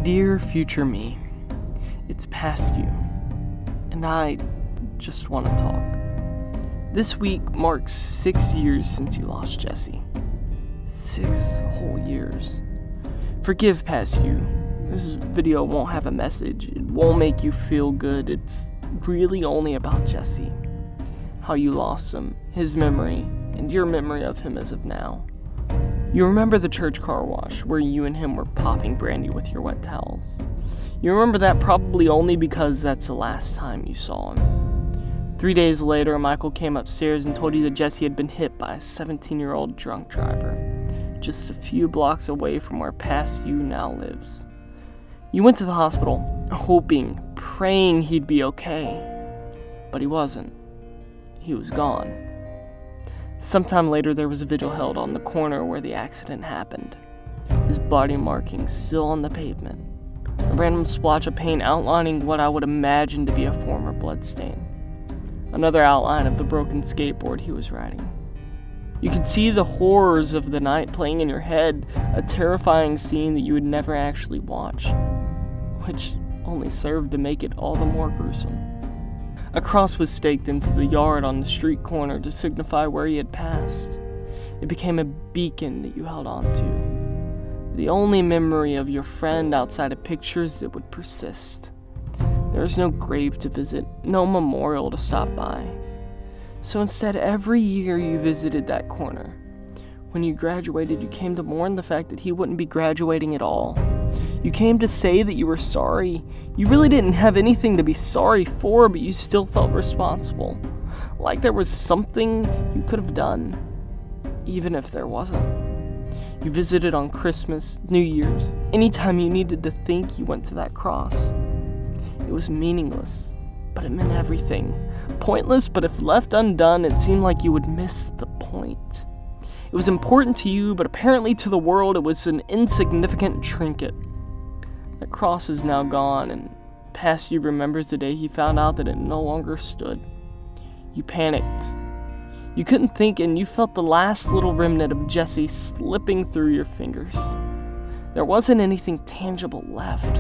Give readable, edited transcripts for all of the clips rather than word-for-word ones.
Dear future me, it's past you, and I just want to talk. This week marks 6 years since you lost Jesse. 6 whole years. Forgive past you. This video won't have a message. It won't make you feel good. It's really only about Jesse. How you lost him, his memory, and your memory of him as of now. You remember the church car wash where you and him were popping brandy with your wet towels. You remember that probably only because that's the last time you saw him. 3 days later, Michael came upstairs and told you that Jesse had been hit by a 17-year-old drunk driver, just a few blocks away from where past you now lives. You went to the hospital, hoping, praying he'd be okay, but he wasn't. He was gone. Sometime later, there was a vigil held on the corner where the accident happened. His body markings still on the pavement. A random splotch of paint outlining what I would imagine to be a former bloodstain. Another outline of the broken skateboard he was riding. You could see the horrors of the night playing in your head, a terrifying scene that you would never actually watch, which only served to make it all the more gruesome. A cross was staked into the yard on the street corner to signify where he had passed. It became a beacon that you held on to. The only memory of your friend outside of pictures that would persist. There was no grave to visit, no memorial to stop by. So instead, every year you visited that corner. When you graduated, you came to mourn the fact that he wouldn't be graduating at all. You came to say that you were sorry. You really didn't have anything to be sorry for, but you still felt responsible. Like there was something you could have done, even if there wasn't. You visited on Christmas, New Year's, anytime you needed to think, you went to that cross. It was meaningless, but it meant everything. Pointless, but if left undone, it seemed like you would miss the point. It was important to you, but apparently to the world it was an insignificant trinket. That cross is now gone, and past you remembers the day he found out that it no longer stood. You panicked. You couldn't think, and you felt the last little remnant of Jesse slipping through your fingers. There wasn't anything tangible left.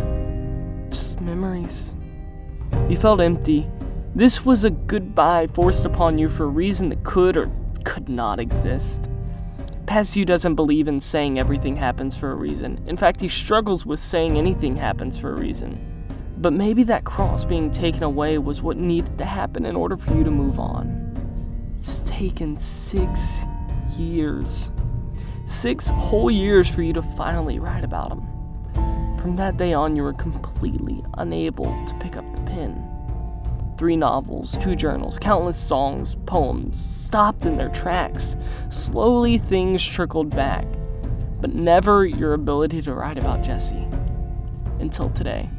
Just memories. You felt empty. This was a goodbye forced upon you for a reason that could or could not exist. Past you doesn't believe in saying everything happens for a reason. In fact, he struggles with saying anything happens for a reason. But maybe that cross being taken away was what needed to happen in order for you to move on. It's taken 6 years. 6 whole years for you to finally write about him. From that day on, you were completely unable to pick up the pen. 3 novels, 2 journals, countless songs, poems, stopped in their tracks. Slowly things trickled back, but never your ability to write about Jesse. Until today.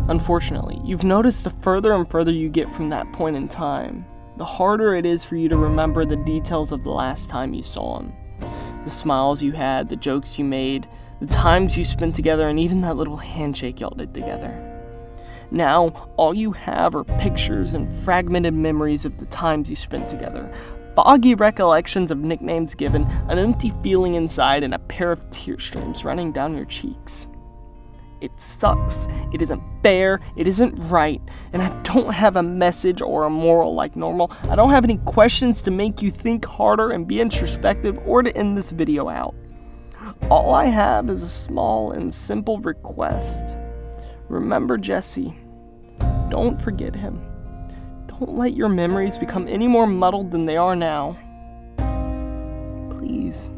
Unfortunately, you've noticed the further and further you get from that point in time, the harder it is for you to remember the details of the last time you saw him. The smiles you had, the jokes you made, the times you spent together, and even that little handshake y'all did together. Now, all you have are pictures and fragmented memories of the times you spent together, foggy recollections of nicknames given, an empty feeling inside, and a pair of tear streams running down your cheeks. It sucks, it isn't fair, it isn't right, and I don't have a message or a moral like normal. I don't have any questions to make you think harder and be introspective or to end this video out. All I have is a small and simple request. Remember Jesse. Don't forget him. Don't let your memories become any more muddled than they are now. Please.